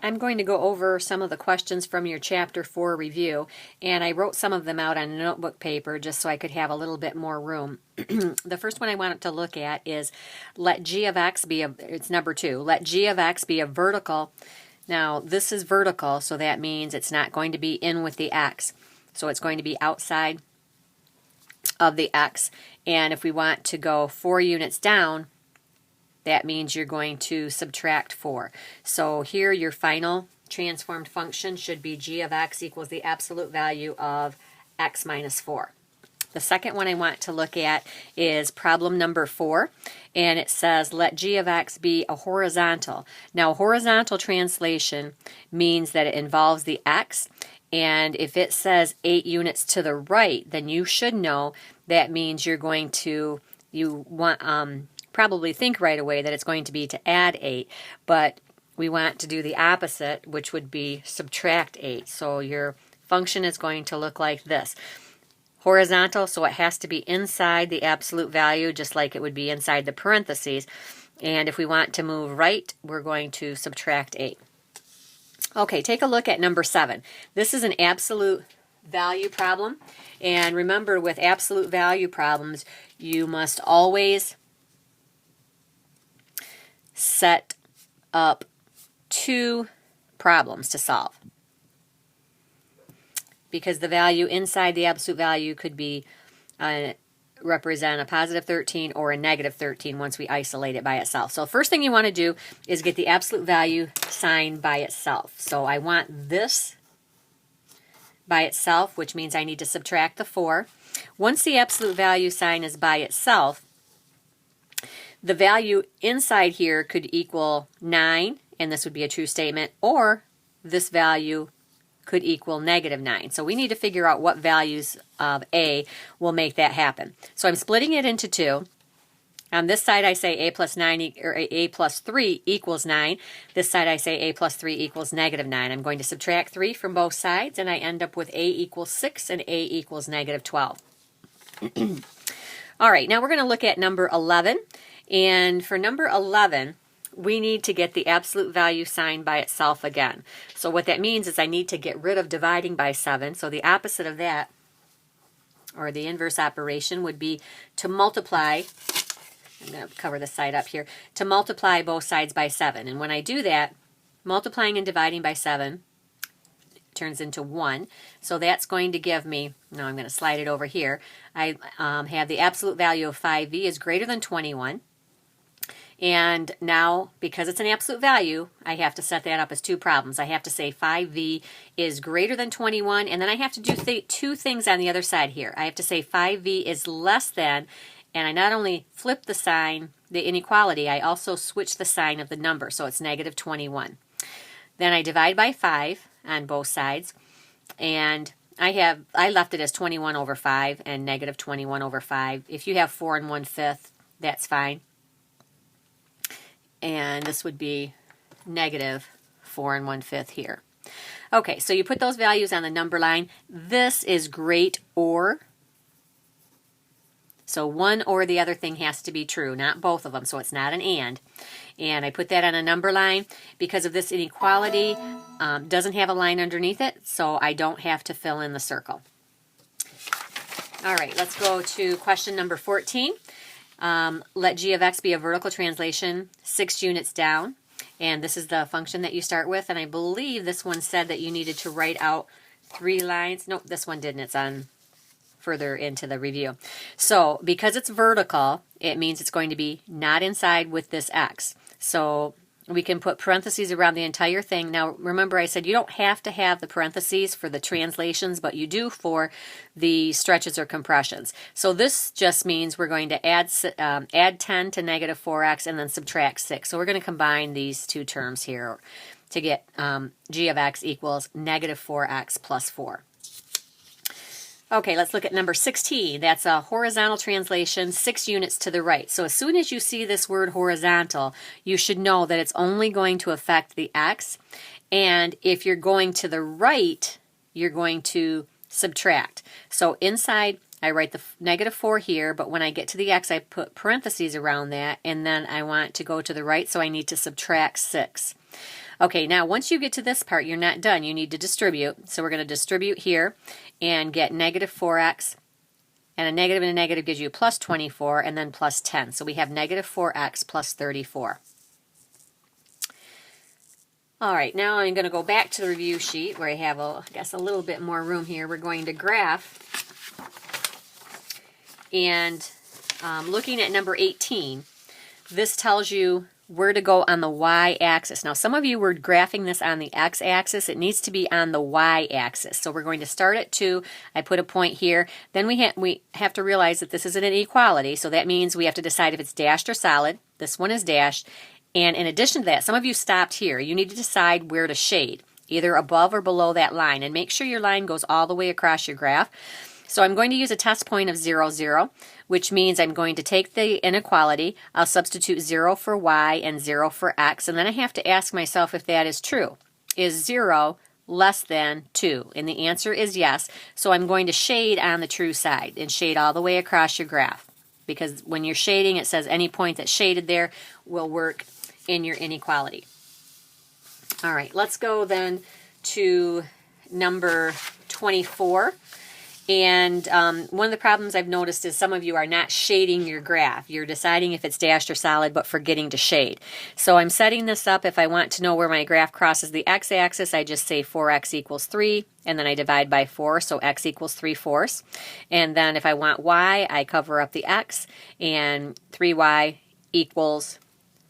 I'm going to go over some of the questions from your Chapter 4 review, and I wrote some of them out on notebook paper just so I could have a little bit more room. The first one I wanted to look at is let g of x be it's number 2, let g of x be a vertical. Now this is vertical, so that means it's not going to be in with the x. So it's going to be outside of the x, and if we want to go 4 units down, that means you're going to subtract 4. So here your final transformed function should be g of x equals the absolute value of x minus 4. The second one I want to look at is problem number 4, and it says let g of x be a horizontal. Now, horizontal translation means that it involves the x, and if it says 8 units to the right, then you should know that means you're going to, probably think right away that it's going to be to add 8, but we want to do the opposite, which would be subtract 8. So your function is going to look like this. Horizontal, so it has to be inside the absolute value, just like it would be inside the parentheses. And if we want to move right, we're going to subtract 8. Okay, take a look at number 7. This is an absolute value problem. And remember, with absolute value problems, you must always set up 2 problems to solve, because the value inside the absolute value could be represent a positive 13 or a negative 13 once we isolate it by itself. So first thing you want to do is get the absolute value sign by itself. So I want this by itself, which means I need to subtract the 4. Once the absolute value sign is by itself, the value inside here could equal 9, and this would be a true statement, or this value could equal negative 9. So we need to figure out what values of a will make that happen. So I'm splitting it into 2. On this side I say a plus 9 or a plus 3 equals 9. This side I say a plus 3 equals negative 9. I'm going to subtract 3 from both sides, and I end up with a equals 6 and a equals negative 12. All right, now we're going to look at number 11. And for number 11, we need to get the absolute value sign by itself again. So what that means is I need to get rid of dividing by 7. So the opposite of that, or the inverse operation, would be to multiply. I'm going to cover this side up here. To multiply both sides by 7. And when I do that, multiplying and dividing by 7 turns into 1. So that's going to give me, now I'm going to slide it over here. I have the absolute value of 5v is greater than 21. And now, because it's an absolute value, I have to set that up as 2 problems. I have to say 5v is greater than 21, and then I have to do 2 things on the other side here. I have to say 5v is less than, and I not only flip the sign, the inequality, I also switch the sign of the number, so it's negative 21. Then I divide by 5 on both sides, and I left it as 21 over 5 and negative 21 over 5. If you have 4 and 1/5, that's fine. And this would be negative 4 and 1/5 here. Okay, so you put those values on the number line. This is great or. So one or the other thing has to be true, not both of them, so it's not an and. And I put that on a number line because of this inequality. Doesn't have a line underneath it, so I don't have to fill in the circle. All right, let's go to question number 14. Let g of x be a vertical translation 6 units down, and this is the function that you start with, and I believe this one said that you needed to write out 3 lines. Nope, this one didn't. It's on further into the review. So because it's vertical, it means it's going to be not inside with this x. So we can put parentheses around the entire thing. Now remember, I said you don't have to have the parentheses for the translations, but you do for the stretches or compressions. So this just means we're going to add 10 to negative 4x and then subtract 6. So we're going to combine these 2 terms here to get g of x equals negative 4x plus 4. Okay, let's look at number 16. That's a horizontal translation, 6 units to the right. So as soon as you see this word horizontal, you should know that it's only going to affect the x. And if you're going to the right, you're going to subtract. So inside I write the negative 4 here, but when I get to the x, I put parentheses around that, and then I want to go to the right, so I need to subtract 6. Okay, now once you get to this part, you're not done. You need to distribute. So we're going to distribute here and get negative 4x, and a negative gives you plus 24, and then plus 10. So we have negative 4x plus 34. All right, now I'm going to go back to the review sheet where I have, I guess, a little bit more room here. We're going to graph. And looking at number 18, this tells you where to go on the y-axis. Now, some of you were graphing this on the x-axis. It needs to be on the y-axis. So we're going to start at 2. I put a point here. Then we have to realize that this is an inequality, so that means we have to decide if it's dashed or solid. This one is dashed. And in addition to that, some of you stopped here. You need to decide where to shade, either above or below that line. And make sure your line goes all the way across your graph. So I'm going to use a test point of 0, 0, which means I'm going to take the inequality. I'll substitute 0 for y and 0 for x, and then I have to ask myself if that is true. Is 0 less than 2? And the answer is yes. So I'm going to shade on the true side and shade all the way across your graph, because when you're shading, it says any point that's shaded there will work in your inequality. All right, let's go then to number 24. And one of the problems I've noticed is some of you are not shading your graph. You're deciding if it's dashed or solid, but forgetting to shade. So I'm setting this up. If I want to know where my graph crosses the x-axis, I just say 4x equals 3, and then I divide by 4, so x equals 3/4. And then if I want y, I cover up the x, and 3y equals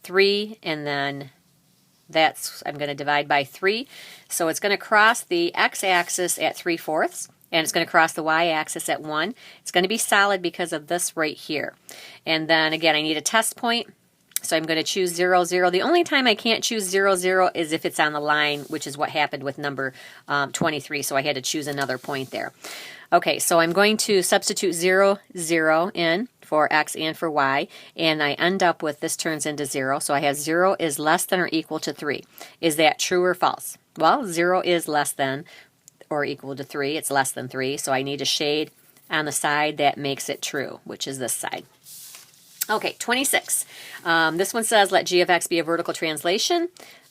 3, and then I'm going to divide by 3. So it's going to cross the x-axis at 3/4. And it's going to cross the y-axis at 1. It's going to be solid because of this right here. And then again, I need a test point. So I'm going to choose 0, 0. The only time I can't choose 0, 0 is if it's on the line, which is what happened with number 23. So I had to choose another point there. Okay, so I'm going to substitute 0, 0 in for x and for y. And I end up with this turns into 0. So I have 0 is less than or equal to 3. Is that true or false? Well, 0 is less than or equal to 3. It's less than 3, so I need a shade on the side that makes it true, which is this side. Okay, 26. This one says let g of x be a vertical translation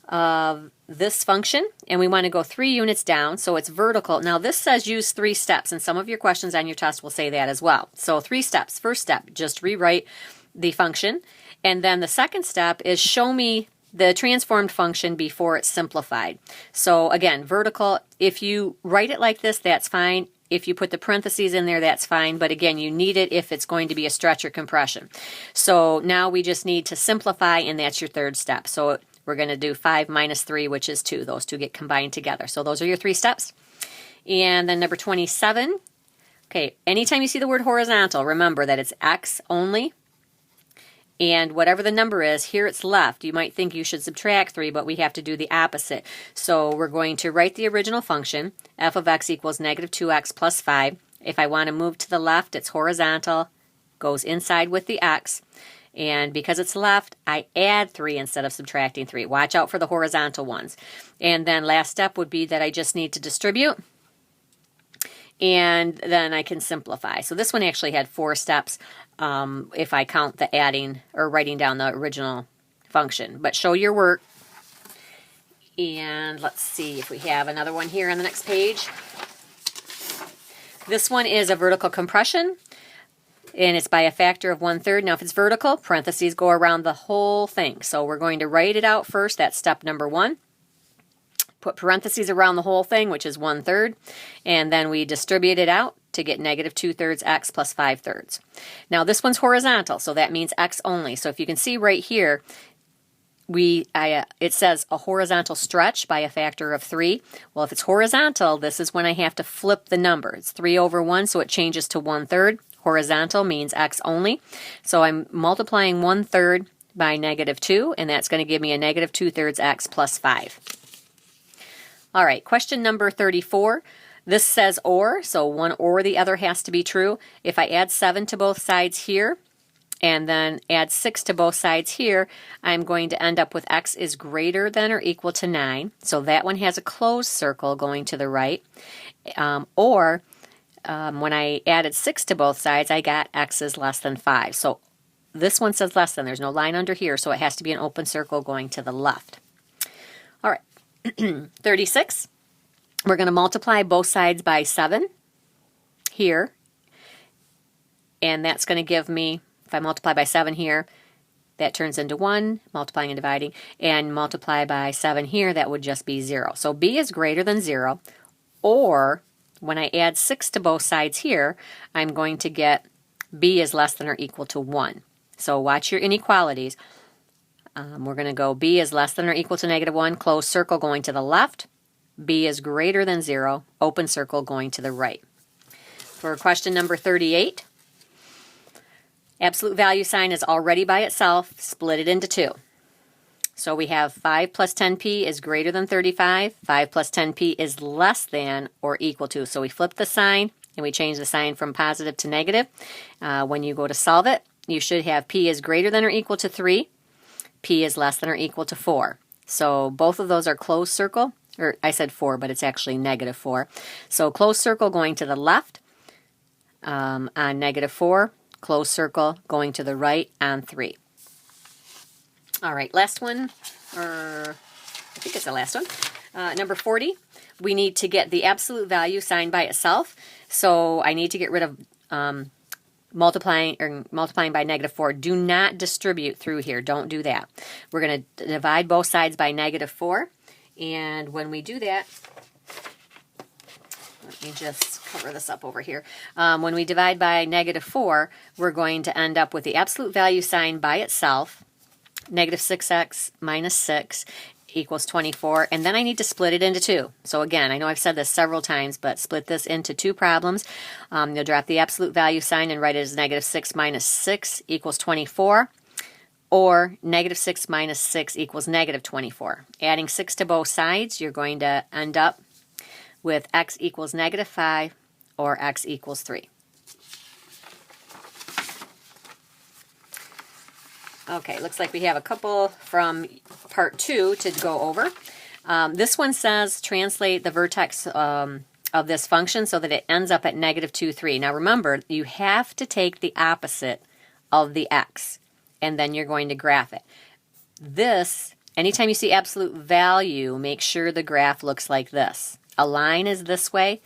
of this function, and we want to go 3 units down, so it's vertical. Now this says use 3 steps, and some of your questions on your test will say that as well. So 3 steps. First step, just rewrite the function, and then the second step is show me the transformed function before it's simplified. So again, vertical, if you write it like this, that's fine. If you put the parentheses in there, that's fine. But again, you need it if it's going to be a stretch or compression. So now we just need to simplify, and that's your third step. So we're going to do 5 minus 3, which is 2. Those two get combined together. So those are your 3 steps. And then number 27. Okay, anytime you see the word horizontal, remember that it's x only. And whatever the number is, here it's left. You might think you should subtract 3, but we have to do the opposite. So we're going to write the original function, f of x equals negative 2x plus 5. If I want to move to the left, it's horizontal, goes inside with the x. And because it's left, I add 3 instead of subtracting 3. Watch out for the horizontal ones. And then last step would be that I just need to distribute. And then I can simplify. So this one actually had 4 steps if I count the adding or writing down the original function. But show your work. And let's see if we have another one here on the next page. This one is a vertical compression, and it's by a factor of 1/3. Now if it's vertical, parentheses go around the whole thing. So we're going to write it out first. That's step number 1. Put parentheses around the whole thing, which is 1/3, and then we distribute it out to get negative 2/3 x plus 5/3. Now this one's horizontal, so that means x only. So if you can see right here, it says a horizontal stretch by a factor of 3. Well, if it's horizontal, this is when I have to flip the number. It's 3/1, so it changes to 1/3. Horizontal means x only. So I'm multiplying 1/3 by negative 2, and that's going to give me a negative 2/3 x plus 5. All right, question number 34. This says or, so one or the other has to be true. If I add 7 to both sides here, and then add 6 to both sides here, I'm going to end up with x is greater than or equal to 9. So that one has a closed circle going to the right. Or when I added 6 to both sides, I got x is less than 5. So this one says less than. There's no line under here, so it has to be an open circle going to the left. All right, 36. We're going to multiply both sides by 7 here. And that's going to give me, if I multiply by 7 here, that turns into 1, multiplying and dividing. And multiply by 7 here, that would just be 0. So b is greater than 0. Or when I add 6 to both sides here, I'm going to get b is less than or equal to 1. So watch your inequalities. We're going to go b is less than or equal to -1, closed circle going to the left. B is greater than 0, open circle going to the right. For question number 38, absolute value sign is already by itself, split it into 2. So we have 5 plus 10p is greater than 35, 5 plus 10p is less than or equal to. So we flip the sign and we change the sign from positive to negative. When you go to solve it, you should have p is greater than or equal to 3, p is less than or equal to 4. So both of those are closed circle, or I said 4, but it's actually -4. So closed circle going to the left on -4, closed circle going to the right on 3. All right, last one, or I think it's the last one. Number 40, we need to get the absolute value sign by itself. So I need to get rid of multiplying by -4. Do not distribute through here. Don't do that. We're going to divide both sides by -4. And when we do that, let me just cover this up over here. When we divide by -4, we're going to end up with the absolute value sign by itself. -6x minus 6 equals 24. And then I need to split it into 2. So again, I know I've said this several times, but split this into 2 problems. You'll drop the absolute value sign and write it as -6 minus 6 equals 24. Or -6 minus 6 equals -24. Adding 6 to both sides, you're going to end up with x equals -5 or x equals 3. Okay, looks like we have a couple from part 2 to go over. This one says translate the vertex of this function so that it ends up at -2, 3. Now remember, you have to take the opposite of the x, and then you're going to graph it. This, anytime you see absolute value, make sure the graph looks like this. A line is this way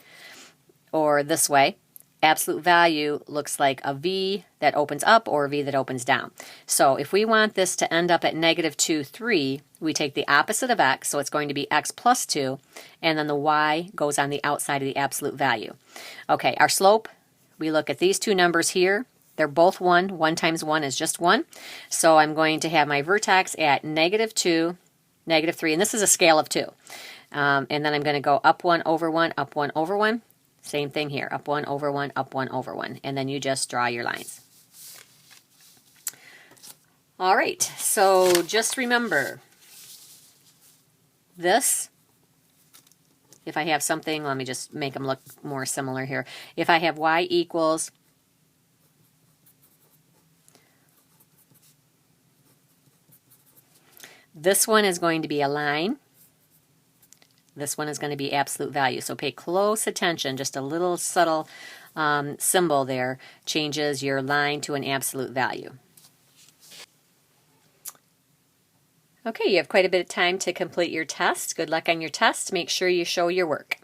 or this way. Absolute value looks like a V that opens up or a V that opens down. So if we want this to end up at -2, 3, we take the opposite of x, so it's going to be x plus 2, and then the y goes on the outside of the absolute value. Okay, our slope, we look at these two numbers here. They're both 1. 1 times 1 is just 1. So I'm going to have my vertex at -2, -3, and this is a scale of 2. And then I'm going to go up 1 over 1, up 1 over 1. Same thing here, up 1 over 1, up 1 over 1. And then you just draw your lines. All right, so just remember this. If I have something, let me just make them look more similar here. If I have y equals this one is going to be a line. This one is going to be absolute value. So pay close attention. Just a little subtle symbol there changes your line to an absolute value. Okay, you have quite a bit of time to complete your test. Good luck on your test. Make sure you show your work.